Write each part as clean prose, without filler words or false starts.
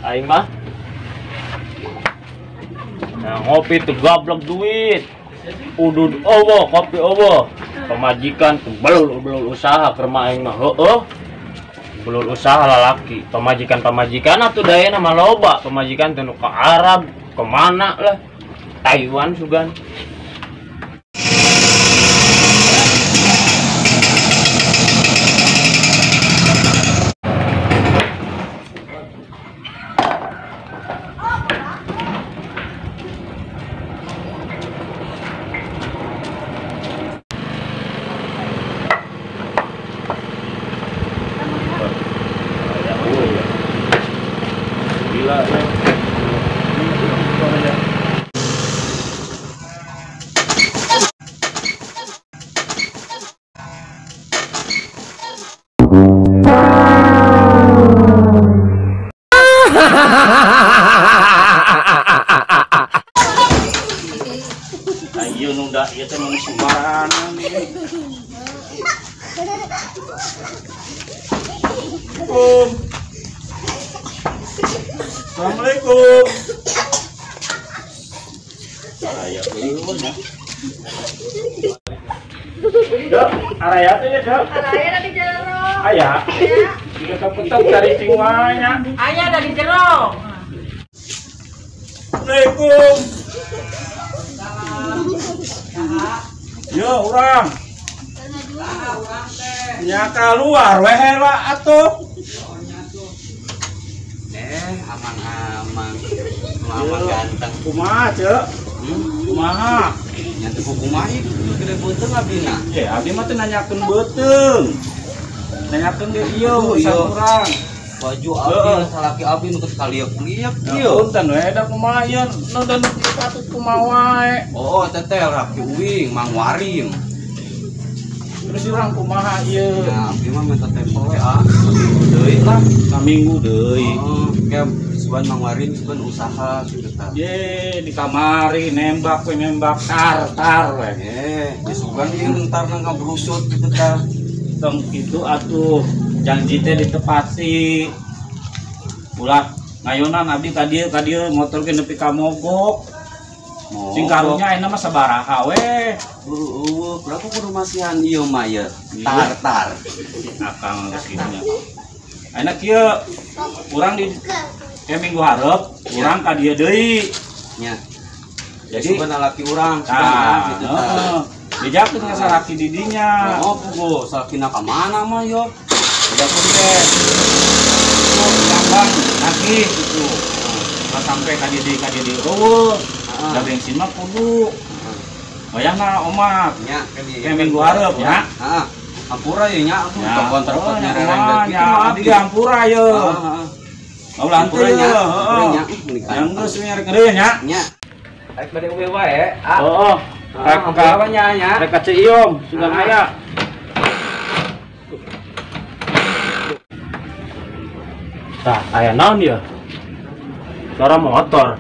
Aing mah nah, ngopi tuh gablok duit udud owo kopi owo pemajikan tuh belul usaha ke rumah aing mah belul usaha lalaki pemajikan atuh daya nama loba pemajikan tuh ke Arab kemana lah Taiwan sugan. Gila ya. Ayo nunda ieu teh mun sembarangan nih. Assalamualaikum. Aya ulun ya. Dok, araya teh ya, Dok. Araya dari jero. Aya. Kita kepetok cari cing wae nya. Aya dari jero. Assalamualaikum. Yo, urang. Nya keluar we heula atuh. Aman-aman. Mama ganteng. Kumaha, Cek? Kumaha? Nya teu kumaha ieu gede beuteung abdina. Abdi mah teh nanyakeun beuteung. Nanyakeun ge ieu urusan urang. Baju abdi salaki abdi nu geus kalieup-lieup ieu. Punten we da kumaha ieu nonton patut kumaha wae. Oh, teteh Raki Uwing, Mang Warim. Terus urang kumaha ieu? Ya, abdi mah minta tempo we deui lah. Saminggu deui. Oh, kayak seban Mang Warim seban usaha gitu tah. Ye, di kamari nembak we nembak tar we. Di sugan ieu entar nang kabrusut gitu tah. Tong itu atuh janji teh ditepati. Ulah ngayonan abdi ka dieu motor ge nepi ka mogok. Sing karunya ayeuna mah sabaraha we. Buru eueuh, berapa kudu masihan ieu mah ye? Tar. Akang geus kitu nya. Ayeuna kieu urang di minggu hareup urang ka dieu deui. Nya. Jadi sebenarnya laki urang gitu tah. Dijakeun ka salaki di dinya. Oh, pugo, salakina ka mana mah yo? Dijakeun teh. Oh, tambang laki gitu. Nah, sampai ka dieu eueuh. Da bensin mah kudu. Bayangna omat. Nya, minggu hareup nya. Heeh. Ampura ye nya atuh telepon terpotnya rereng gitu. Ya, abdi ge ampura ye. Mau lanteu nya. Heeh. Yang geus nyari gede nya. Nya. Rek bade uwe wae. Heeh. Rek ka nya. Rek ka Cium sudah aya. Tah, aya naon ieu? Suara motor.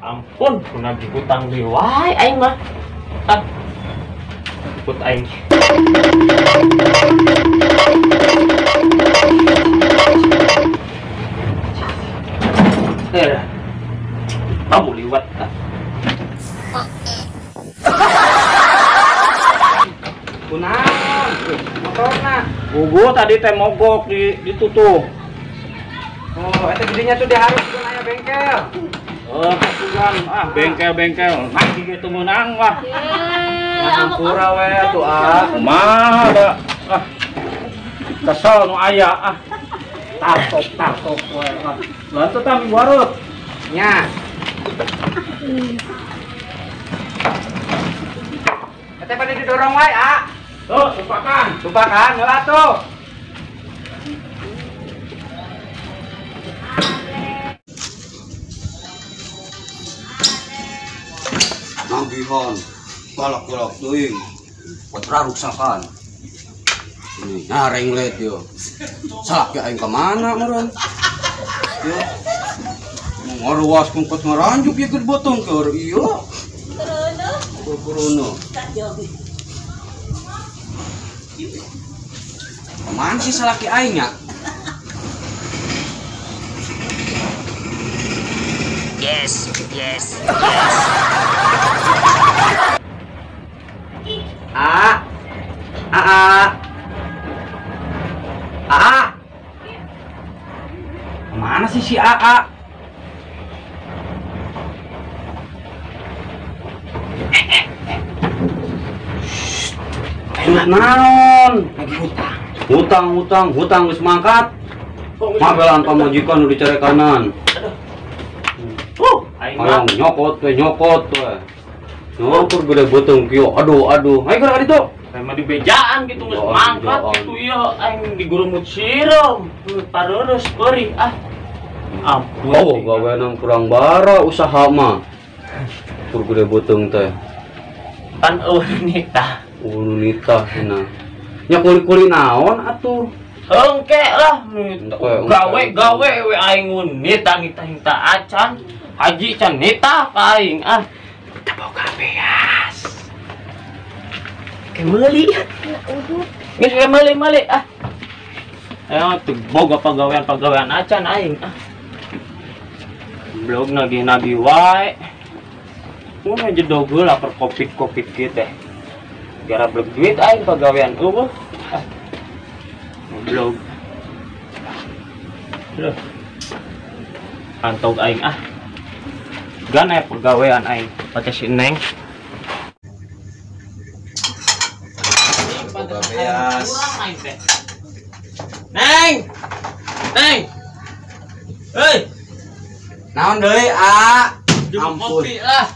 Ampun, kuna dihutang deui wae aing mah. Ikut aing. Kamu liwat. Kunaon? Motorna. Gugu tadi teh mogok ditutup. Oh, eta gedenya tuh diharuskeun aya bengkel. Pasukan bengkel nanti gitu menang wah. Ampura we atuh Mah ada kesel nu aya tartok we. Lantu tah minggu hareup. Nya. Eta pada didorong wae, Tuh, tumpakan. Tumpakan, heula tuh. Nambihon, balak-balak teuing, putra ruksakan. Nih, nyareng liat yo. Salaki aing kemana meren? Yo. Ngaruas kungkut ngaranjuk ya keur botong keur iyo. Kurono. Kemana sih salaki aing ya? Yes, yes. A. Mana sih si A? Naon? Hutang geus mangkat. Mabelan pamajikan nu dicare kanan. Hayang nyokot we. Nyokot gede beuteung kieu. Aduh. Hayu keur ditu. Emang di bejaan gitu geus mangkat gitu ieu aing digurumut sireum. Pareureus peurih ampun. Oh, gawean kurang bara usaha mah. Kur gede beuteung teh. Kan nita. Nita cenah. Nya kuli-kuli naon atuh? Hengke lah gawe we aing nita acan. Haji can nita ka aing Kita boga beas. Kemeuli. Geus kemeuli Ayo tuh boga pagawean acan aing Blog nagih wae. Mun jedog heula per kopik kieu teh. Gara blog duit aing pagawean eueuh. Blog. Loh. Antog aing Gana pegawaian aing pakai si Neng. Beas. Neng. Hei. Naon deui, A? Ampun. Kopi lah.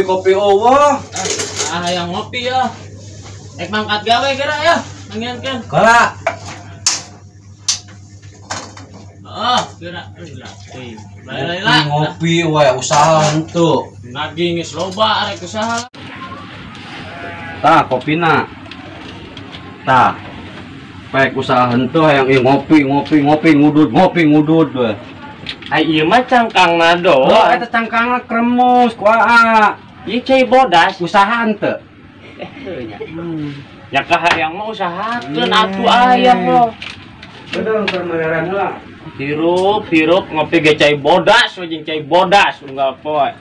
Kopi eueuh. Yang ngopi ya. Ek mangkat gawe geura ya. Angyankeun. Kala. Geura. Ngopi we usaha henteu. Nagih geus loba arek usaha. Tah kopina. Tah. Pek usaha henteu hayang ngopi ngudud we. Ai ieu mah cangkangna Oh, doang. eta cangkangna kremus ku A. Ieu cai bodas. Usaha henteu. Ya kahayang mah usahakeun atuh aya mah. Bener keur mereran heula. Hirup ngopi ge cai bodas jeung cai bodas unggal poe.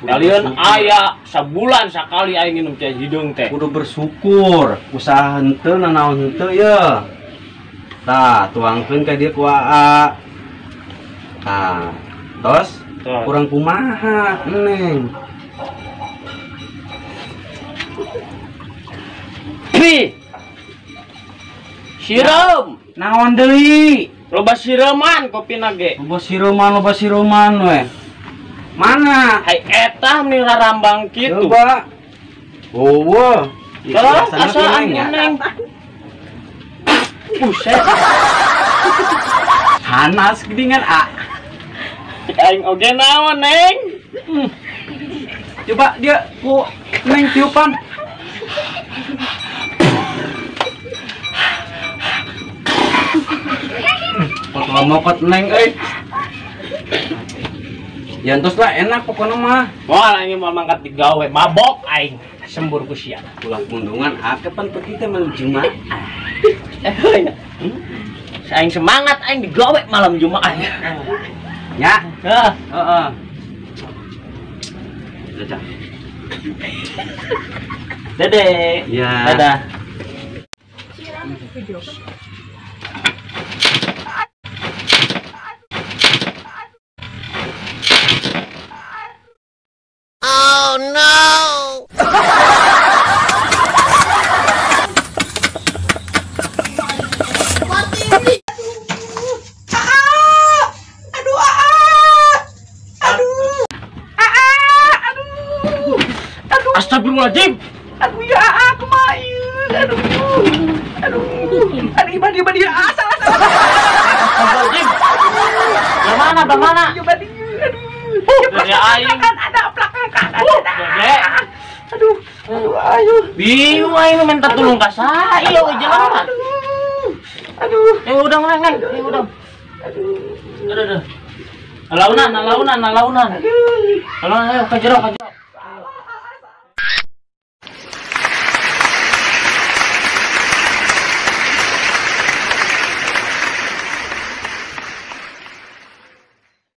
Kalian aya sabulan sakali aing nginum cai hidung teh. Kudu bersyukur. Usaha henteu nanaon henteu ya. Tah, tuangkeun ka dieu ku A. Tah, tos kurang kumaha, Neng. Sireum. Naon deui? Loba sireuman kopina ge. Loba siruman we. Mana? Hai eta meni rarambang kitu. Coba. Eueuh. Tolong asaan Neng. Buset. Panas geuningan A. Aing oge naon Neng? Coba dia ku Neng tiupan. Pot lamokot Neng euy. Ya entos lah enak pokoknya mah. Wah, aing mau mangkat digawe mabok aing. Sembur ku sia. Pulang pundungan kapan pergi teh malam Jumat. Aing semangat aing digawe malam Jumat. Ya. Heeh. Dadah. Dede. Ya. Dadah. Oh no! Astagfirullahaladzim. Aduh ya aku main. Aduh ibadi asal. Astagfirullahaladzim. Bagaimana? Ibadi. Dari aing. Kan ada belakang kan. Dede. Aduh. Bingung ayo minta tolong ka saya we jalan. Aduh. Udang neng, udang. Aduh. Alaunan. Alaunan ayo ke jero.